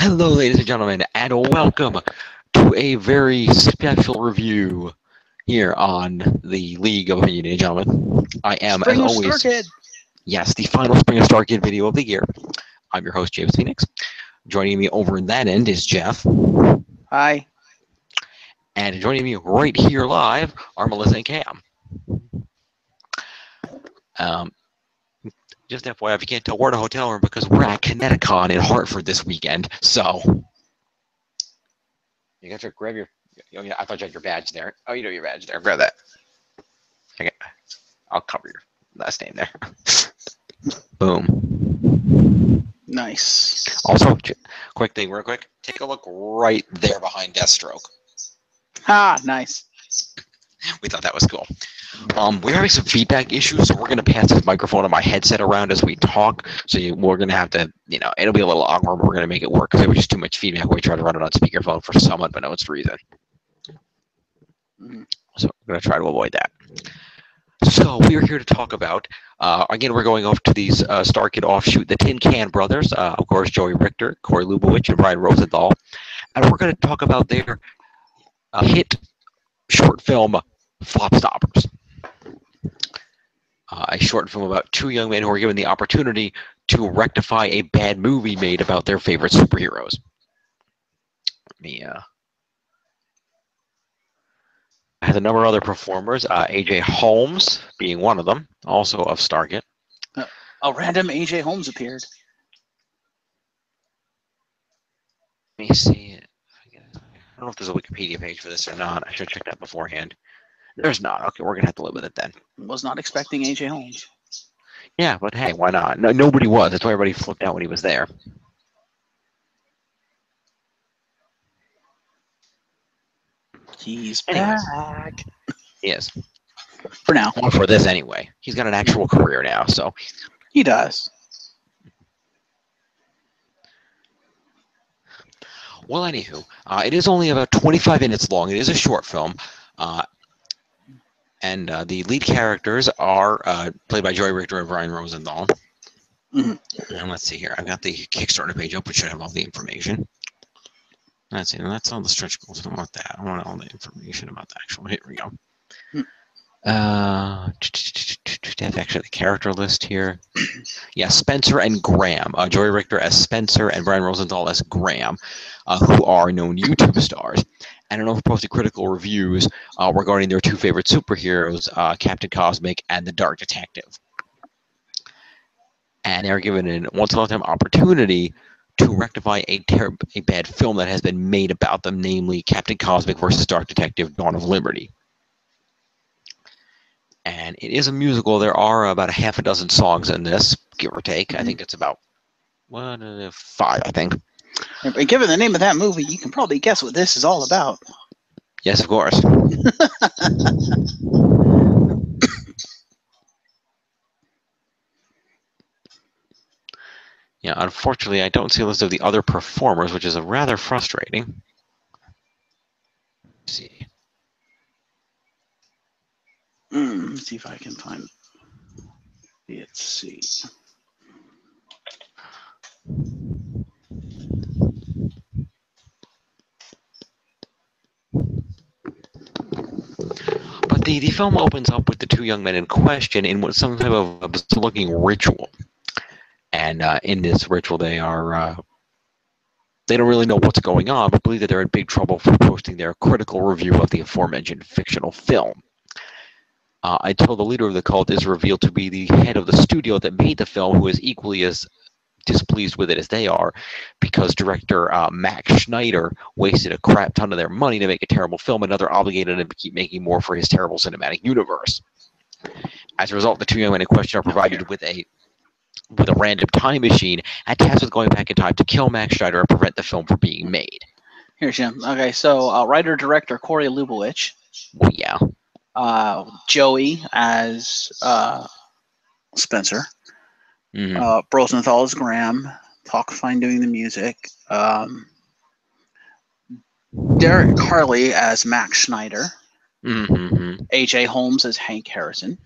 Hello, ladies and gentlemen, and welcome to a very special review here on the League of Opinionated Gentlemen. I am, as Sprinf of always, Starkid. yes, the final Sprinf of Starkid video of the year. I'm your host, James Phoenix. Joining me over in that end is Geoff. Hi. And joining me right here live are Melissa and Cam. Just FYI, if you can't tell, we're at a hotel room because we're at Kineticon in Hartford this weekend. So, you got to grab your. Oh, yeah, I thought you had your badge there. Oh, you know your badge there. Grab that. Okay, I'll cover your last name there. Boom. Nice. Also, quick thing, real quick. Take a look right there behind Deathstroke. Ah, nice. We thought that was cool. We're having some feedback issues, so we're going to pass this microphone and my headset around as we talk. So we're going to have to, it'll be a little awkward, but we're going to make it work because there was just too much feedback. We tried to run it on speakerphone for some unbeknownst reason. So we're going to try to avoid that. So we are here to talk about, again, we're going off to these Starkid offshoot, the Tin Can Brothers, of course, Joey Richter, Corey Lubowich, and Brian Rosenthal. And we're going to talk about their hit short film, Flopstoppers. A short film about two young men who are given the opportunity to rectify a bad movie made about their favorite superheroes. Let me, has a number of other performers, A.J. Holmes being one of them, also of Starkid. A random A.J. Holmes appeared. Let me see. I don't know if there's a Wikipedia page for this or not. I should check that beforehand. There's not. Okay, we're going to have to live with it then. Was not expecting A.J. Holmes. Yeah, but hey, why not? No, nobody was. That's why everybody flipped out when he was there. He's Anyways, back. he is. For now. Well, for this anyway. He's got an actual career now, so. He does. Well, anywho, it is only about 25 minutes long. It is a short film. And the lead characters are played by Joey Richter and Brian Rosenthal. Mm-hmm. And let's see here. I've got the Kickstarter page up, which should have all the information. Let's see. That's all the stretch goals. I don't want that. I want all the information about the actual. Here we go. That's actually the character list here. Yeah, Spencer and Graham. Joey Richter as Spencer and Brian Rosenthal as Graham, who are known YouTube stars. And I know who posted critical reviews regarding their two favorite superheroes, Captain Cosmic and the Dark Detective. And they're given an once-in-a-lifetime opportunity to rectify a bad film that has been made about them, namely Captain Cosmic versus Dark Detective, Dawn of Liberty. And it is a musical. There are about a half a dozen songs in this, give or take. I think it's about 5, I think. But given the name of that movie, you can probably guess what this is all about. Yes, of course. Yeah, unfortunately, I don't see a list of the other performers, which is rather frustrating. Let's see. Let's see if I can find. Let's see. But the film opens up with the two young men in question in what some type of looking ritual. And in this ritual, they don't really know what's going on, but believe that they're in big trouble for posting their critical review of the aforementioned fictional film. Until the leader of the cult is revealed to be the head of the studio that made the film, who is equally as displeased with it as they are, because director Max Schneider wasted a crap ton of their money to make a terrible film, and now they're obligated to keep making more for his terrible cinematic universe. As a result, the two young men in question are provided with a random time machine and tasked with going back in time to kill Max Schneider and prevent the film from being made. Here, Jim. Okay, so writer-director Corey Lubowich. Well, yeah. Joey as Spencer. Rosenthal as Graham. Talkfine doing the music. Derek Harley as Max Schneider. A.J. Holmes as Hank Harrison.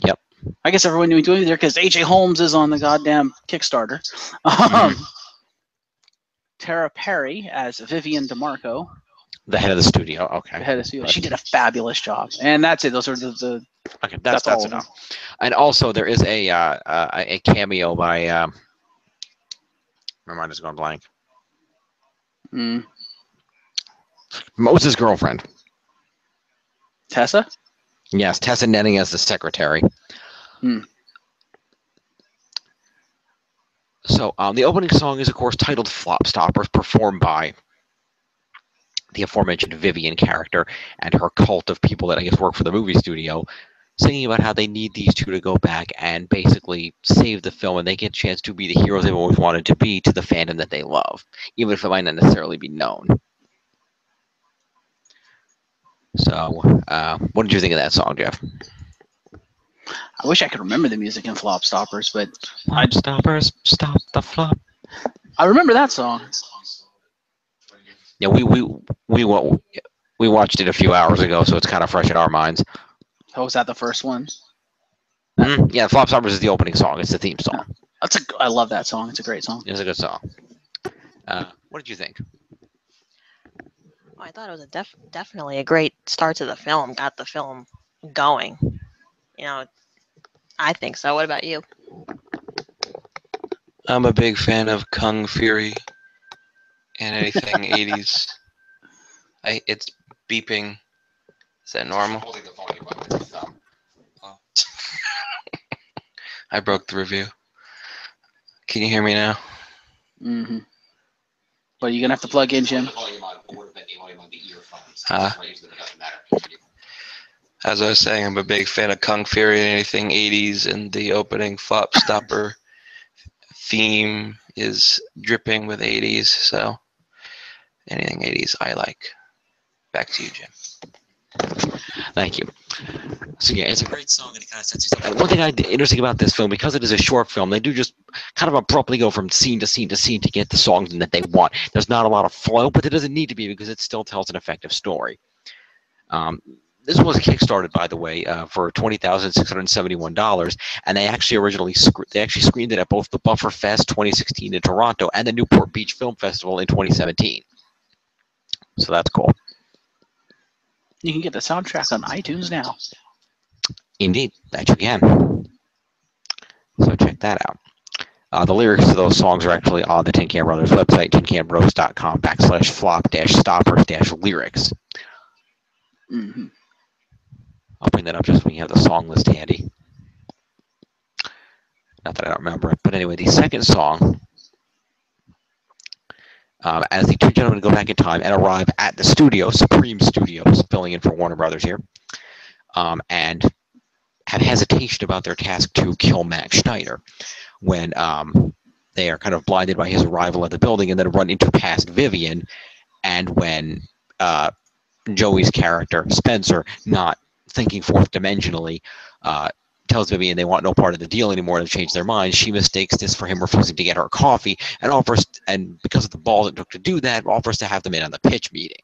Yep. I guess everyone knew doing there because A.J. Holmes is on the goddamn Kickstarter. Tara Perry as Vivian DeMarco. The head of the studio. Okay. The head of the studio. She did a fabulous job. And that's it. Those are the okay, that's all enough. And also, there is a cameo by... my mind is going blank. Moses' girlfriend. Tessa? Yes, Tessa Netting as the secretary. So the opening song is, of course, titled Flop Stoppers, performed by the aforementioned Vivian character and her cult of people that I guess work for the movie studio, singing about how they need these two to go back and basically save the film, and they get a chance to be the heroes they've always wanted to be to the fandom that they love, even if it might not necessarily be known. So, what did you think of that song, Geoff? I wish I could remember the music in Flop Stoppers, but Flop Stoppers, stop the flop. I remember that song. Yeah, we watched it a few hours ago, so it's kind of fresh in our minds. Oh, was that the first one? Yeah, Flop Stoppers is the opening song. It's the theme song. I love that song. It's a great song. It's a good song. What did you think? I thought it was definitely a great start to the film. Got the film going. You know, I think so. What about you? I'm a big fan of Kung Fury and anything 80s. It's beeping. Is that normal? Holding the volume up with your thumb. Oh. I broke the review. Can you hear me now? Mm-hmm. But you're going to have to plug in, Jim. As I was saying, I'm a big fan of Kung Fury and anything 80s, and the opening Flop Stopper theme is dripping with 80s, so anything 80s I like. Back to you, Jim. Thank you. So yeah, it's a great song, and it kind of sets you up. One thing interesting about this film, because it is a short film, they do just kind of abruptly go from scene to scene to scene to get the songs in that they want. There's not a lot of flow, but it doesn't need to be because it still tells an effective story. This was kickstarted, by the way, for $20,671, and they actually originally screened it at both the Buffer Fest 2016 in Toronto and the Newport Beach Film Festival in 2017. So that's cool. You can get the soundtrack on iTunes now. Indeed, that you can. So check that out. The lyrics to those songs are actually on the Tin Can Brothers website, tincanbros.com/flop-stoppers-lyrics. Mm-hmm. I'll bring that up just when you have the song list handy. Not that I don't remember it, but anyway, the second song, as the two gentlemen go back in time and arrive at the studio, Supreme Studios, filling in for Warner Brothers here, and have hesitation about their task to kill Max Schneider when they are kind of blinded by his arrival at the building and then run into past Vivian, and when Joey's character, Spencer, not thinking fourth dimensionally, tells Vivian they want no part of the deal anymore to change their minds. She mistakes this for him refusing to get her coffee and offers, and because of the balls it took to do that, offers to have them in on the pitch meeting.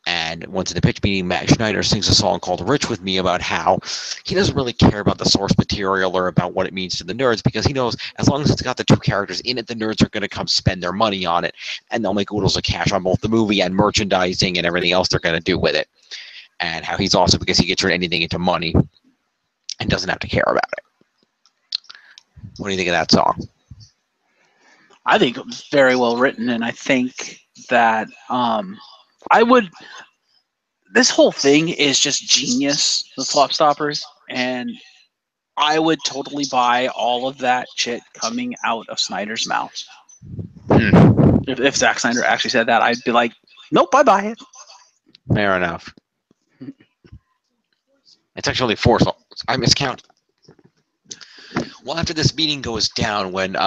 And once in the pitch meeting, Max Schneider sings a song called Rich With Me about how he doesn't really care about the source material or about what it means to the nerds, because he knows as long as it's got the two characters in it, the nerds are going to come spend their money on it, and they'll make oodles of cash on both the movie and merchandising and everything else they're going to do with it. And how he's also, because he can turn anything into money and doesn't have to care about it. What do you think of that song? I think it was very well written, and I think that this whole thing is just genius, the Flop Stoppers, and I would totally buy all of that shit coming out of Snyder's mouth. If Zack Snyder actually said that, I'd be like, nope, I buy it. Fair enough. It's actually 4 songs. I miscounted. Well, after this meeting goes down, when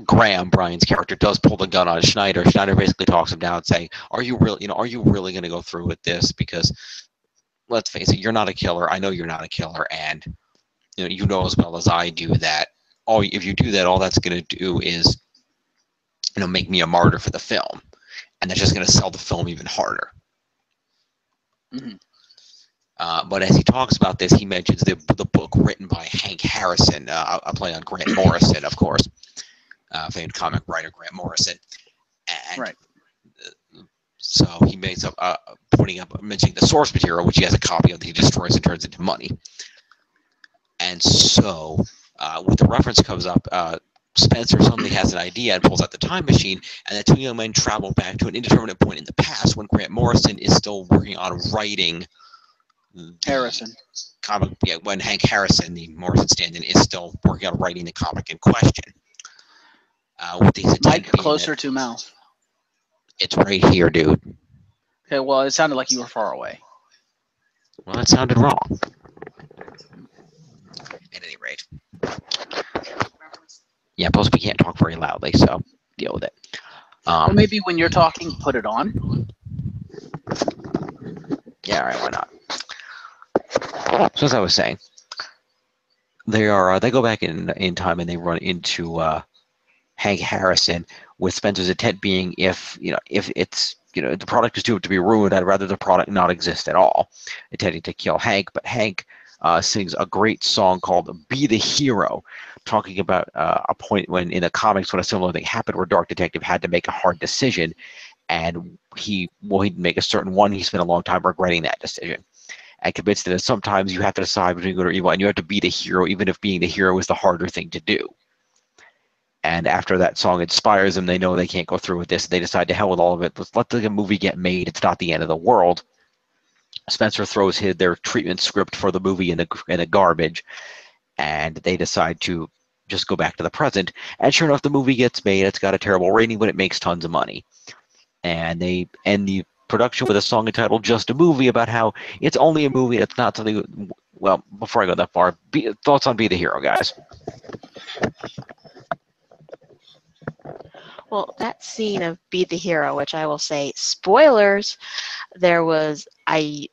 Graham, Brian's character, does pull the gun on Schneider, Schneider basically talks him down, saying, "Are you really going to go through with this? Because let's face it, you're not a killer. I know you're not a killer, and you know as well as I do that if you do that, all that's going to do is make me a martyr for the film, and that's just going to sell the film even harder." Mm-hmm. But as he talks about this, he mentions the book written by Hank Harrison, a play on Grant Morrison, of course. famed comic writer Grant Morrison, and Right. so he makes up mentioning the source material, which he has a copy of that he destroys and turns into money. And so, when the reference comes up, Spencer suddenly has an idea and pulls out the time machine, and the two young men travel back to an indeterminate point in the past when Grant Morrison is still working on writing Harrison. comic. Yeah, when Hank Harrison, the Morrison stand-in, is still working on writing the comic in question. With these Mike, closer to mouth. It's right here, dude. Okay, well, it sounded like you were far away. Well, that sounded wrong. At any rate. Yeah, plus we can't talk very loudly, so deal with it. Or maybe when you're talking, put it on. Yeah, all right, why not? So as I was saying, they go back in time and they run into Hank Harrison, with Spencer's intent being if it's the product is doomed to be ruined, I'd rather the product not exist at all, intending to kill Hank. But Hank sings a great song called "Be the Hero," talking about a point when in the comics when a similar thing happened where Dark Detective had to make a hard decision, and he'd make a certain one. He spent a long time regretting that decision, and convinced that sometimes you have to decide between good or evil, and you have to be the hero, even if being the hero is the harder thing to do. And after that song inspires them, they know they can't go through with this. They decide to hell with all of it. Let's let the movie get made. It's not the end of the world. Spencer throws their treatment script for the movie in the garbage, and they decide to just go back to the present. And sure enough, the movie gets made. It's got a terrible rating, but it makes tons of money. And they end the production with a song entitled "Just a Movie," about how it's only a movie. It's not something. Well, before I go that far, thoughts on "Be the Hero," guys? Well, that scene of Be the Hero, which I will say, spoilers, I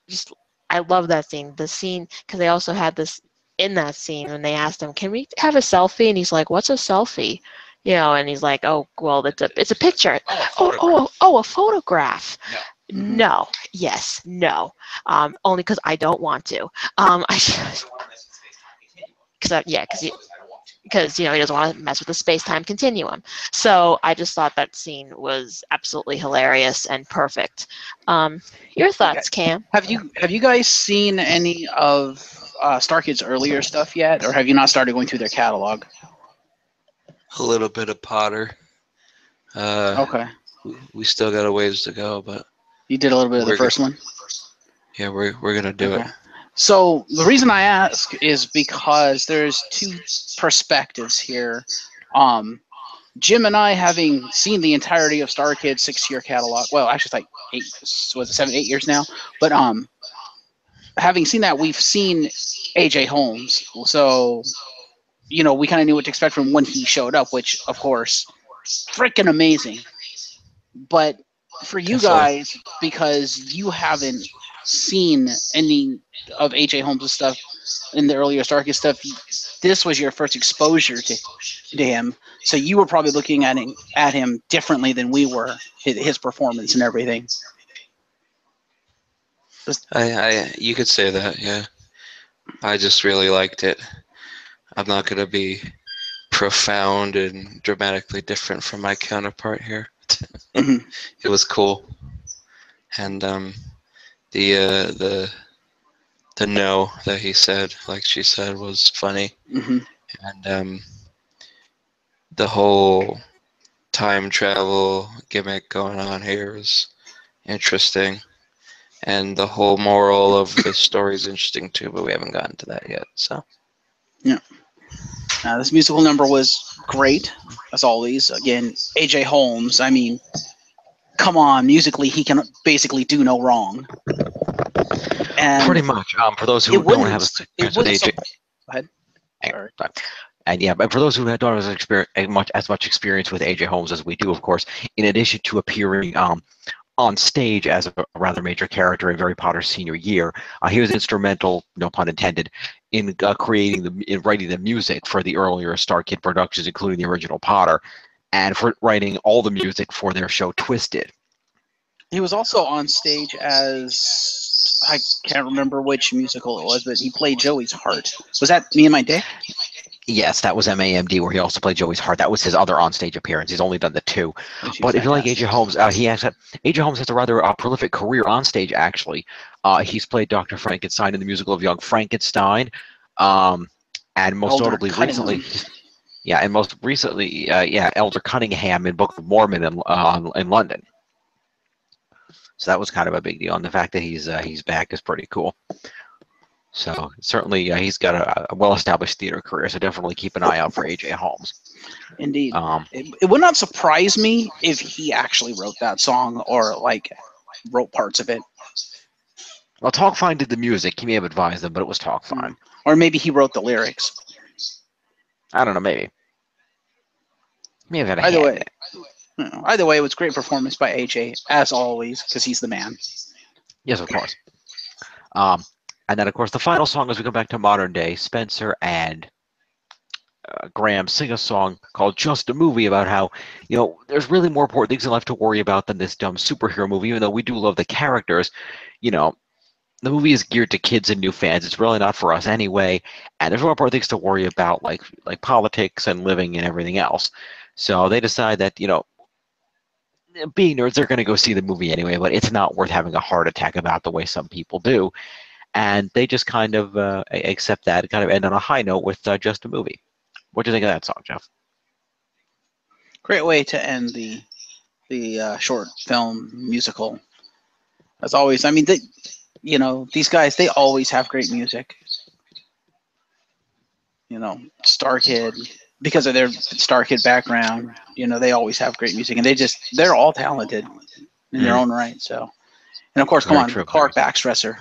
love that scene. The scene, because they also had this in that scene when they asked him, can we have a selfie? And he's like, what's a selfie? And he's like, oh, well, it's a picture. A photograph. No. Yes. No. Only because I don't want to. Because he doesn't want to mess with the space-time continuum. So I just thought that scene was absolutely hilarious and perfect. Your thoughts, Cam? Have you guys seen any of Starkid's earlier stuff yet, or have you not started going through their catalog? A little bit of Potter. Okay. We still got a ways to go, but You did a little bit of the first one? yeah, we're gonna do it. So the reason I ask is because there's two perspectives here. Jim and I, having seen the entirety of Starkid's 6-year catalog, well, actually it's like 8 years now, but having seen that, we've seen AJ Holmes, so we kind of knew what to expect from when he showed up, which of course, freaking amazing. But for you guys, because you haven't seen any of AJ Holmes' stuff in the earlier Starkid stuff, this was your first exposure to him, so you were probably looking at him differently than we were, his performance and everything. You could say that, yeah. I just really liked it. I'm not gonna be profound and dramatically different from my counterpart here. It was cool, and the no that he said, like she said, was funny, and the whole time travel gimmick going on here is interesting, and the whole moral of the story is interesting too, but we haven't gotten to that yet. So yeah. This musical number was great, as always. Again, AJ Holmes, I mean, come on, musically he can basically do no wrong. And pretty much. For those who don't have experience with AJ, go ahead. Sorry. And yeah, but for those who don't have as much experience with AJ Holmes as we do, of course, in addition to appearing on stage as a rather major character in Harry Potter's senior year, he was instrumental, no pun intended, in writing the music for the earlier Starkid productions, including the original Potter, and for writing all the music for their show Twisted. He was also on stage as, I can't remember which musical it was, but he played Joey's heart. Was that Me and My Dick? Yes, that was MAMD, where he also played Joey's heart. That was his other onstage appearance. He's only done the two. Which But was if you like AJ fantastic. Holmes, AJ Holmes has a rather prolific career on stage. Actually, he's played Dr. Frankenstein in the musical of Young Frankenstein, and most Elder notably recently, Cunningham. and most recently, Elder Cunningham in Book of Mormon in London. So that was kind of a big deal, and the fact that he's back is pretty cool. So certainly, he's got a well-established theater career. So definitely keep an eye out for AJ Holmes. Indeed. Um, It would not surprise me if he actually wrote that song or like wrote parts of it. well, Talkfine did the music. He may have advised them, but it was Talkfine. Or maybe he wrote the lyrics. I don't know, maybe. May have had a Either hand way, in it. Either way, it was great performance by AJ as always because he's the man. Yes, of course. And then, of course, the final song as we go back to modern day, Spencer and Graham sing a song called Just a Movie about how, there's really more important things in life to worry about than this dumb superhero movie, even though we do love the characters. The movie is geared to kids and new fans. It's really not for us anyway. And there's more important things to worry about, like politics and living and everything else. So they decide that, being nerds, they're going to go see the movie anyway, but it's not worth having a heart attack about the way some people do. And they just kind of accept that and kind of end on a high note with Just a Movie. What do you think of that song, Geoff? Great way to end the short film musical. As always, I mean, these guys, they always have great music. Starkid, because of their Starkid background, they always have great music, and they're all talented in their own right. So, and of course, come Very on, true. Clark Backstresser.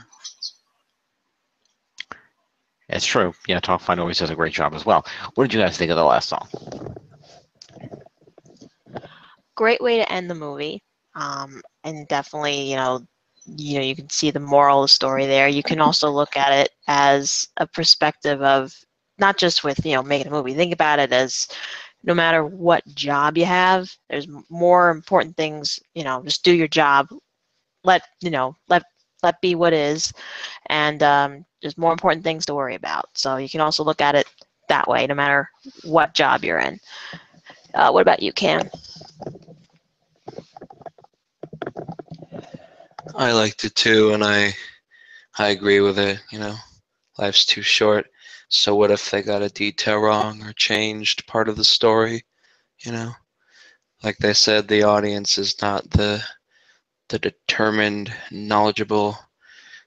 It's true. Yeah, Talkfine always does a great job as well. What did you guys think of the last song? Great way to end the movie, and definitely, you can see the moral of the story there. You can also look at it as a perspective of not just with making a movie. Think about it as no matter what job you have, there's more important things. Just do your job. Let be what is, and there's more important things to worry about. So you can also look at it that way, no matter what job you're in. What about you, Cam? I liked it too, and I agree with it. Life's too short. So what if they got a detail wrong or changed part of the story? Like they said, the audience is not the determined, knowledgeable,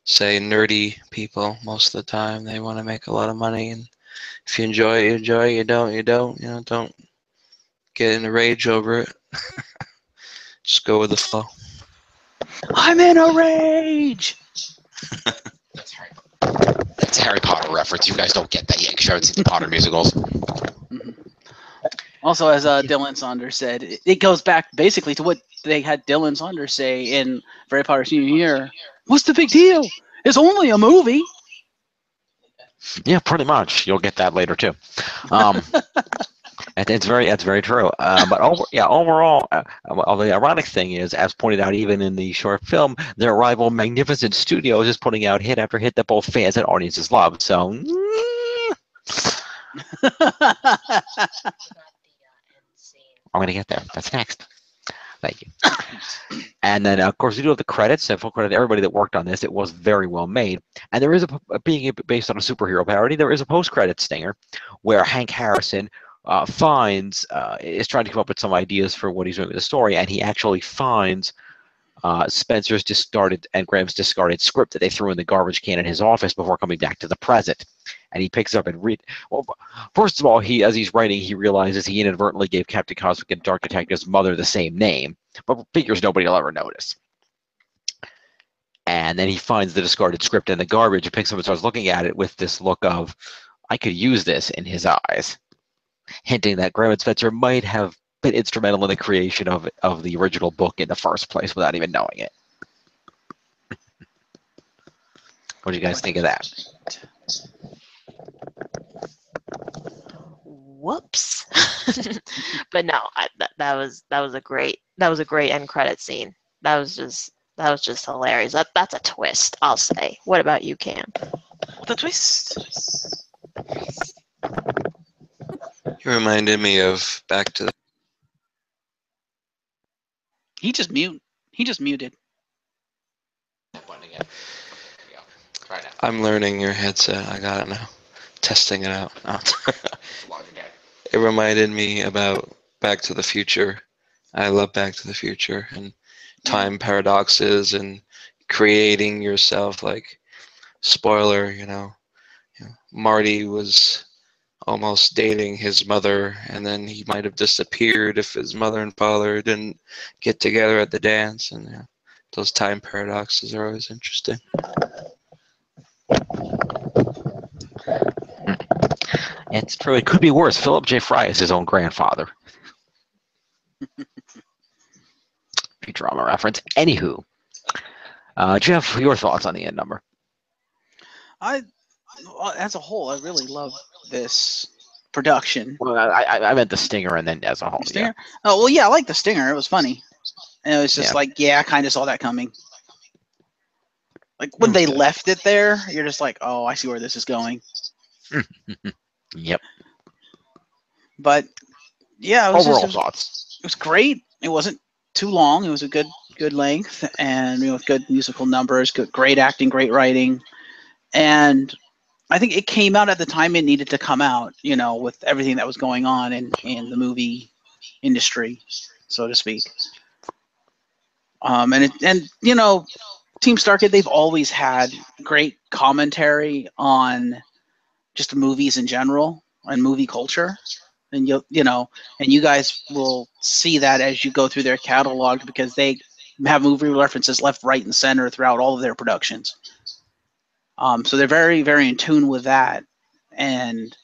say nerdy people. Most of the time, they want to make a lot of money, and if you enjoy it, you enjoy it. You don't, you don't. Don't get in a rage over it. Just go with the flow. I'm in a rage. That's a Harry Potter reference. You guys don't get that yet because you haven't seen the Potter musicals. Also, as Dylan Saunders said, it goes back basically to what they had Dylan Saunders say in Harry Potter Senior Year. What's the big deal? It's only a movie. Yeah, pretty much. You'll get that later too. It's very true. But overall, the ironic thing is, as pointed out even in the short film, their rival Magnificent Studios is putting out hit after hit that both fans and audiences love. So, I'm going to get there. That's next. Thank you. And then, of course, we do have the credits. And full credit to everybody that worked on this. It was very well made. And there is being based on a superhero parody, there is a post-credit stinger where Hank Harrison is trying to come up with some ideas for what he's doing with the story, and he actually finds Spencer's discarded and Graham's discarded script that they threw in the garbage can in his office before coming back to the present. And he picks up and read. Well, first of all, as he's writing, he realizes he inadvertently gave Captain Cosmic and Dark Detective's mother the same name, but figures nobody will ever notice. And then he finds the discarded script in the garbage and picks up and starts looking at it with this look of, I could use this in his eyes, hinting that Graham and Spencer might have been instrumental in the creation of the original book in the first place without even knowing it. What do you guys think of that? Whoops. But no, that was a great end credit scene. That was just hilarious. That's a twist, I'll say. What about you, Cam? The twist. He reminded me of Back to the. He just muted. Button again. There you go. Try now. I'm learning your headset. I got it now. Testing it out. Log again. It reminded me about Back to the Future. I love Back to the Future and time paradoxes and creating yourself. Like, spoiler, Marty was almost dating his mother, and then he might have disappeared if his mother and father didn't get together at the dance. And those time paradoxes are always interesting. It's true. It could be worse. Philip J. Fry is his own grandfather. Futurama reference. Anywho, Geoff, your thoughts on the end number? As a whole, I really love this production. Well, I meant the stinger, and then as a whole. Stinger? Yeah. Oh well, yeah, I like the stinger. It was funny, and it was just Yeah. I kind of saw that coming. Like when they left it there, you're just like, oh, I see where this is going. Yep. But yeah, Overall thoughts. It was great. It wasn't too long. It was a good length, and with good musical numbers, great acting, great writing, and I think it came out at the time it needed to come out. With everything that was going on in the movie industry, so to speak. Team Starkid, they've always had great commentary on just movies in general and movie culture. And you guys will see that as you go through their catalog because they have movie references left, right, and center throughout all of their productions. So they're very, very in tune with that. And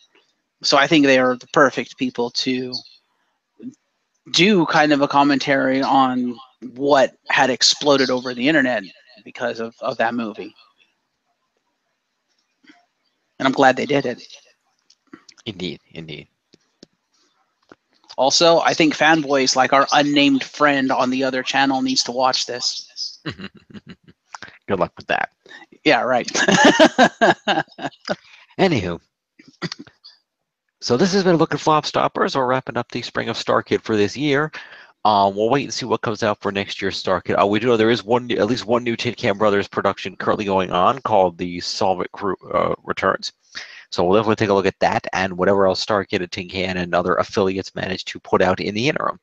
so I think they are the perfect people to do kind of a commentary on what had exploded over the internet because of that movie. And I'm glad they did it. Indeed. Also, I think fanboys like our unnamed friend on the other channel needs to watch this. Good luck with that. Yeah, right. Anywho, so this has been a look at Flop Stoppers. We're wrapping up the Spring of Starkid for this year. We'll wait and see what comes out for next year's Starkid. We do know there is at least one new Tin Can Brothers production currently going on called the Solvent Crew Returns. So we'll definitely take a look at that and whatever else Starkid and Tin Can and other affiliates managed to put out in the interim.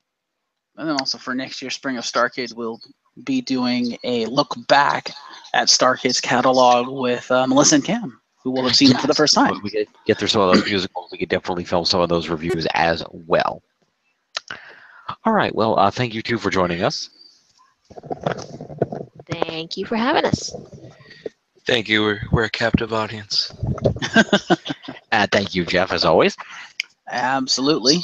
And then also for next year's Spring of Starkid, we'll be doing a look back at Starkid's catalog with Melissa and Cam, who will have seen them for the first time. We could get through some of those musicals. We could definitely film some of those reviews as well. All right. Well, thank you two for joining us. Thank you for having us. Thank you. We're a captive audience. And thank you, Geoff, as always. Absolutely.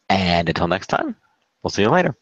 And until next time, we'll see you later.